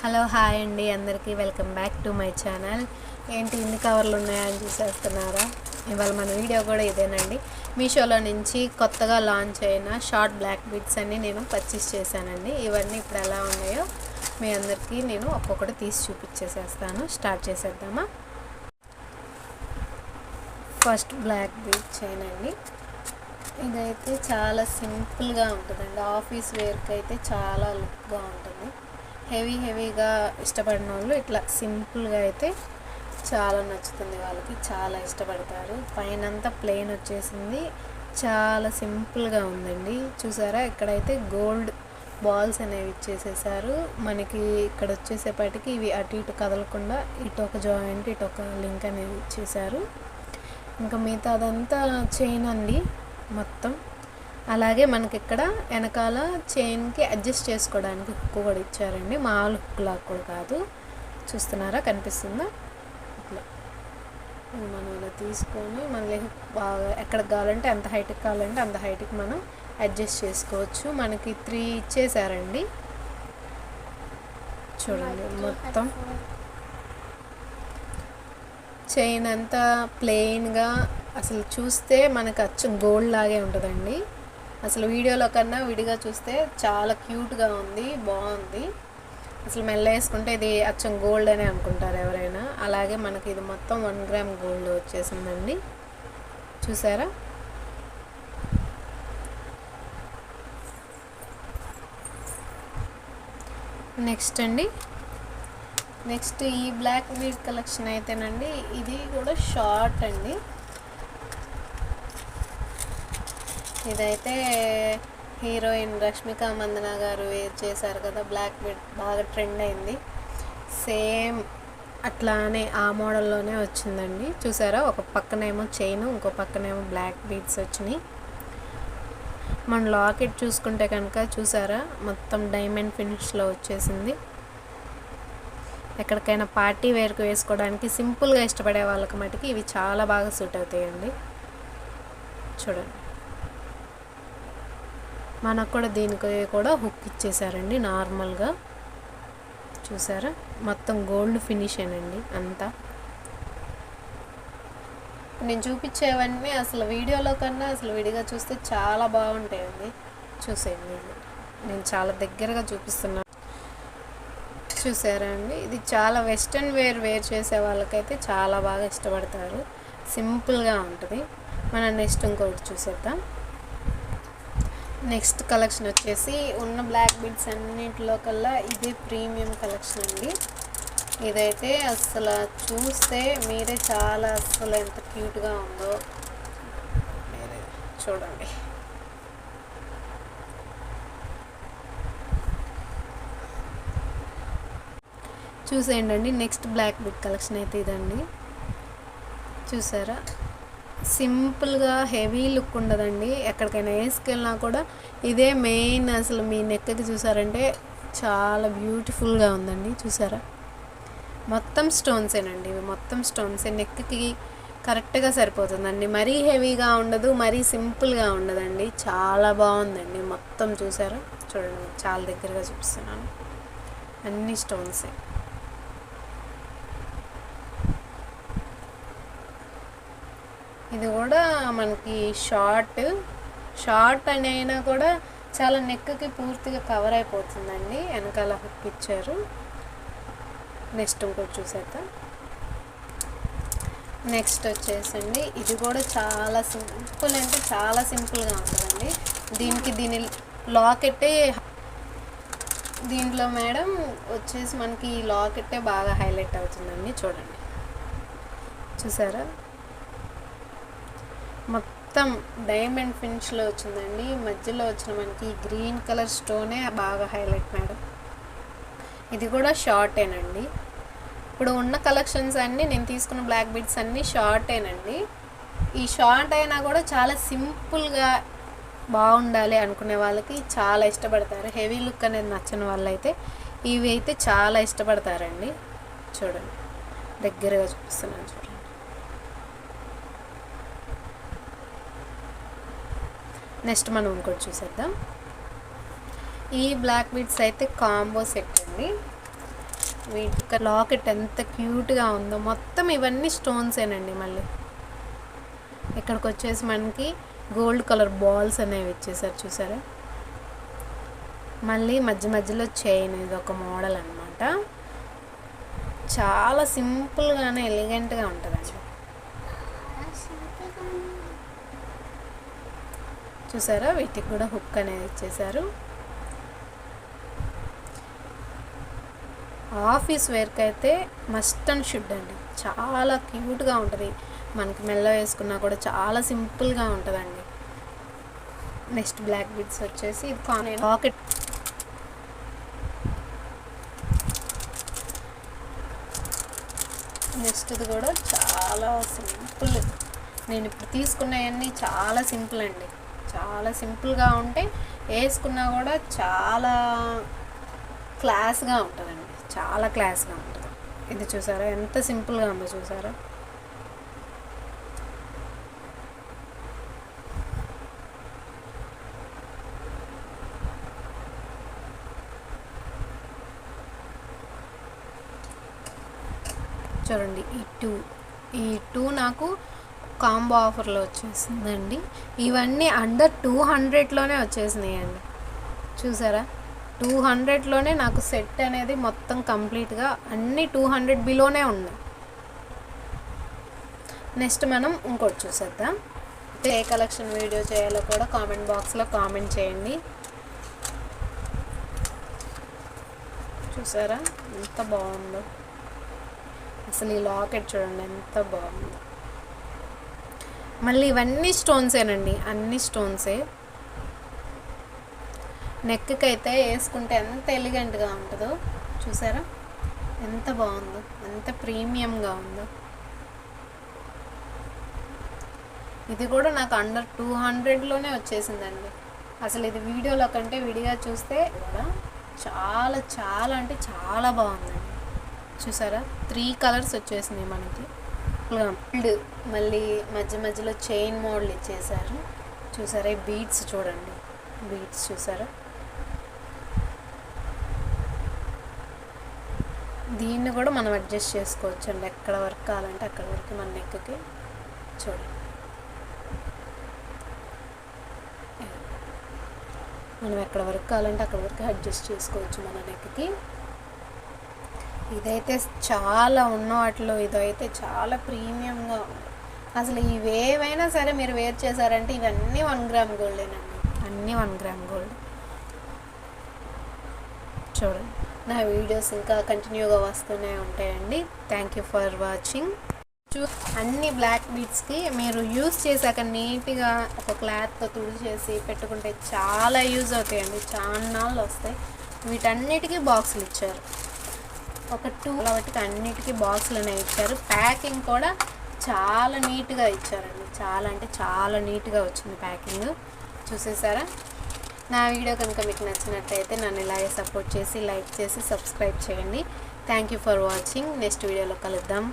Hello hi అండి, అందరికీ welcome back to my channel. ఏంటి ఇన్ని కవర్లు ఉన్నాయని చూసేస్తున్నారా? ఇవాళ మన వీడియో కూడా ఇదేనండి. మీషోలో నుంచి కొత్తగా లాంచ్ అయిన షార్ట్ బ్లాక్ బీడ్స్ అన్ని నేను పర్చేస్ చేశానండి. ఇవన్నీ ఇప్పుడు ఎలా ఉన్నాయో మీ అందరికీ నేను ఒక్కొక్కటి తీసి చూపించేసేస్తాను. స్టార్ట్ చేసేద్దామా? ఫస్ట్ బ్లాక్ బీడ్ చైన్ అండి. ఇదైతే చాలా సింపుల్గా ఉంటుందండి. ఆఫీస్ వేర్కి అయితే చాలా లుక్గా ఉంటుంది. హెవీగా ఇష్టపడిన వాళ్ళు ఇట్లా సింపుల్గా అయితే చాలా నచ్చుతుంది, వాళ్ళకి చాలా ఇష్టపడతారు. పైనంతా ప్లెయిన్ వచ్చేసింది, చాలా సింపుల్గా ఉందండి. చూసారా, ఇక్కడైతే గోల్డ్ బాల్స్ అనేవి ఇచ్చేసేసారు. మనకి ఇక్కడ వచ్చేసేపటికి ఇవి అటు ఇటు కదలకుండా ఇటు ఒక జాయింట్ ఇటు ఒక లింక్ అనేది ఇచ్చేసారు. ఇంకా మిగతా అదంతా చైన్ అండి మొత్తం. అలాగే మనకి ఇక్కడ వెనకాల చైన్కి అడ్జస్ట్ చేసుకోవడానికి హుక్ కూడా ఇచ్చారండి. మామూలు హుక్ లాగా కూడా కాదు. చూస్తున్నారా, కనిపిస్తుందా? ఇట్లా మనం ఇలా తీసుకొని మళ్ళీ బాగా ఎక్కడికి కావాలంటే ఎంత హైట్కి కావాలంటే అంత హైట్కి మనం అడ్జస్ట్ చేసుకోవచ్చు. మనకి 3 ఇచ్చేసారండి. చూడండి, మొత్తం చైన్ అంతా ప్లెయిన్గా అసలు చూస్తే మనకు అచ్చం గోల్డ్ లాగే ఉంటుందండి. అసలు వీడియోలో కన్నా విడిగా చూస్తే చాలా క్యూట్గా ఉంది, బాగుంది. అసలు మెల్ల వేసుకుంటే ఇది అచ్చం గోల్డ్ అనే అనుకుంటారు ఎవరైనా. అలాగే మనకి ఇది మొత్తం 1 గ్రామ్ గోల్డ్ వచ్చేసిందండి. చూసారా? నెక్స్ట్ ఈ బ్లాక్ బీడ్ కలెక్షన్ అయితేనండి, ఇది కూడా షార్ట్ అండి. ఇదైతే హీరోయిన్ రష్మిక మందన గారు వేర్ చేశారు కదా, బ్లాక్ బీడ్ బాగా ట్రెండ్ అయింది. సేమ్ అట్లానే ఆ మోడల్లోనే వచ్చిందండి. చూసారా, ఒక పక్కనేమో చైన్, ఇంకో పక్కనేమో బ్లాక్ బీడ్స్ వచ్చినాయి. మన లాకెట్ చూసుకుంటే కనుక చూసారా, మొత్తం డైమండ్ ఫినిష్లో వచ్చేసింది. ఎక్కడికైనా పార్టీ వేర్కి వేసుకోవడానికి సింపుల్గా ఇష్టపడే వాళ్ళకి మటుకి ఇవి చాలా బాగా సూట్ అవుతాయండి. చూడండి, మనకు కూడా దీనికి కూడా హుక్ ఇచ్చేసారండి నార్మల్గా. చూసారా, మొత్తం గోల్డ్ ఫినిషేనండి అంతా. నేను చూపించేవన్నీ అసలు వీడియోలో కన్నా అసలు విడిగా చూస్తే చాలా బాగుంటాయండి. చూసేయండి, నేను చాలా దగ్గరగా చూపిస్తున్నాను. చూసారా అండి, ఇది చాలా వెస్ట్రన్ వేర్ చేసే వాళ్ళకైతే చాలా బాగా ఇష్టపడతారు. సింపుల్గా ఉంటుంది. మనం నెక్స్ట్ ఇంకొకటి చూసేద్దాం. నెక్స్ట్ కలెక్షన్ వచ్చేసి ఉన్న బ్లాక్ బీడ్స్ అన్నింటిలో కల్లా ఇది ప్రీమియం కలెక్షన్ అండి. ఇదైతే అసలు చూస్తే మీరే చాలా అసలు ఎంత క్యూట్గా ఉందో మీరే చూడండి. చూసేయండి, నెక్స్ట్ బ్లాక్ బీడ్ కలెక్షన్ అయితే ఇదండి. చూసారా, సింపుల్గా హెవీ లుక్ ఉండదండి. ఎక్కడికైనా వేసుకెళ్ళినా కూడా ఇదే మెయిన్. అసలు మీ నెక్కి చూసారంటే చాలా బ్యూటిఫుల్గా ఉందండి. చూసారా, మొత్తం స్టోన్సేనండి. ఇవి మొత్తం స్టోన్సే. నెక్కి కరెక్ట్గా సరిపోతుందండి. మరీ హెవీగా ఉండదు, మరీ సింపుల్గా ఉండదండి. చాలా బాగుందండి మొత్తం. చూసారా, చూడండి, చాలా దగ్గరగా చూపిస్తున్నాను. అన్ని స్టోన్సే. ఇది కూడా మనకి షార్ట్ అని అయినా కూడా చాలా నెక్కి పూర్తిగా కవర్ అయిపోతుందండి. వెనకాల హుక్ ఇచ్చారు. నెక్స్ట్ ఇంకోటి చూసేద్దాం. నెక్స్ట్ వచ్చేసండి, ఇది కూడా చాలా సింపుల్ అంటే చాలా సింపుల్గా ఉంటుందండి. దీని లాకెట్టే దీంట్లో మేడం వచ్చేసి మనకి ఈ లాకెట్టే బాగా హైలైట్ అవుతుందండి. చూడండి, చూసారా, మొత్తం డైమండ్ ఫినిష్లో వచ్చిందండి. మధ్యలో వచ్చిన మనకి గ్రీన్ కలర్ స్టోనే బాగా హైలైట్ మేడం. ఇది కూడా షార్టేనండి. ఇప్పుడు ఉన్న కలెక్షన్స్ అన్నీ నేను తీసుకున్న బ్లాక్ బీడ్స్ అన్నీ షార్టేనండి. ఈ షార్ట్ అయినా కూడా చాలా సింపుల్గా బాగుండాలి అనుకునే వాళ్ళకి చాలా ఇష్టపడతారు. హెవీ లుక్ అనేది నచ్చని వాళ్ళైతే ఇవి అయితే చాలా ఇష్టపడతారండి. చూడండి, దగ్గరగా చూపిస్తున్నాను. చూడండి, నెక్స్ట్ మనం ఇంకోటి చూసేద్దాం. ఈ బ్లాక్ బీడ్స్ అయితే కాంబో సెట్ అండి. వీటి లాకెట్ ఎంత క్యూట్గా ఉందో. మొత్తం ఇవన్నీ స్టోన్సేనండి. మళ్ళీ ఇక్కడికి వచ్చేసి మనకి గోల్డ్ కలర్ బాల్స్ అనేవి ఇచ్చేసారు, చూసారా. మళ్ళీ మధ్య మధ్యలో చైన్, ఇది ఒక మోడల్ అనమాట. చాలా సింపుల్గానే ఎలిగెంట్గా ఉంటుందండి. చూసారా, వీటికి కూడా హుక్ అనేది ఇచ్చేసారు. ఆఫీస్ వేర్కి అయితే మస్ట్ అండ్ షుడ్ అండి. చాలా క్యూట్గా ఉంటుంది. మనకి మెల్ల వేసుకున్నా కూడా చాలా సింపుల్గా ఉంటుందండి. నెక్స్ట్ బ్లాక్ బీడ్స్ వచ్చేసి ఇది కానే లాకెట్. నెక్స్ట్ది కూడా చాలా సింపుల్. నేను ఇప్పుడు తీసుకున్నవన్నీ చాలా సింపుల్ అండి. చాలా సింపుల్గా ఉంటే వేసుకున్నా కూడా చాలా క్లాస్గా ఉంటుందండి. చాలా క్లాస్గా ఉంటుంది. ఇది చూసారా ఎంత సింపుల్గా ఉందో, చూసారా. చూడండి, ఈ టూ నాకు కాంబో ఆఫర్లో వచ్చేసిందండి. ఇవన్నీ అండర్ 200లోనే వచ్చేసినాయండి. చూసారా, 200లోనే నాకు సెట్ అనేది మొత్తం కంప్లీట్గా అన్నీ 200 బిలోనే ఉన్నాయి. నెక్స్ట్ మనం ఇంకోటి చూసేద్దాం. ఏ కలెక్షన్ వీడియో చేయాలో కూడా కామెంట్ బాక్స్లో కామెంట్ చేయండి. చూసారా ఎంత బాగుందో. అసలు ఈ లాకెట్ చూడండి ఎంత బాగుందో. మళ్ళీ ఇవన్నీ స్టోన్సేనండి, అన్ని స్టోన్సే. నెక్కి అయితే వేసుకుంటే ఎంత ఎలిగెంట్గా ఉంటుందో. చూసారా ఎంత బాగుందో, ఎంత ప్రీమియంగా ఉందో. ఇది కూడా నాకు అండర్ 200లోనే వచ్చేసిందండి. అసలు ఇది వీడియోలో కంటే విడిగా చూస్తే కూడా చాలా చాలా అంటే చాలా బాగుందండి. చూసారా 3 కలర్స్ వచ్చేసినాయి మనకి. మళ్ళీ మధ్య మధ్యలో చైన్ మోడల్ ఇచ్చేసారు. చూసారా ఈ బీడ్స్ చూడండి, బీడ్స్ చూసారా. దీన్ని కూడా మనం అడ్జస్ట్ చేసుకోవచ్చు అండి. ఎక్కడ వరకు కావాలంటే అక్కడ వరకు మన నెక్కి చూడండి. మనం ఎక్కడ వరకు కావాలంటే అక్కడ వరకు అడ్జస్ట్ చేసుకోవచ్చు మన నెక్కి. ఇదైతే చాలా ఉన్న వాటిలో ఇదైతే చాలా ప్రీమియంగా ఉంది. అసలు ఇవేవైనా సరే మీరు వేర్ చేశారంటే ఇవన్నీ 1 గ్రామ్ గోల్డేనండి, అన్నీ 1 గ్రామ్ గోల్డ్. చూడండి, నా వీడియోస్ ఇంకా కంటిన్యూగా వస్తూనే ఉంటాయండి. Thank you for watching. అన్ని బ్లాక్ బీడ్స్కి మీరు యూస్ చేశాక నీట్గా ఒక క్లాత్తో తుడిచేసి పెట్టుకుంటే చాలా యూజ్ అవుతాయండి, చాలా నాళ్ళు వస్తాయి. వీటన్నిటికీ బాక్సులు ఇచ్చారు. ఒక 2 వాటికి అన్నిటికీ బాక్సులు అనేవి ఇచ్చారు. ప్యాకింగ్ కూడా చాలా నీట్గా ఇచ్చారండి. చాలా అంటే చాలా నీట్గా వచ్చింది ప్యాకింగ్. చూసేసారా. నా వీడియో కనుక మీకు నచ్చినట్లయితే నన్ను ఇలాగే సపోర్ట్ చేసి లైక్ చేసి సబ్స్క్రైబ్ చేయండి. Thank you for watching. Next వీడియోలో కలుద్దాం.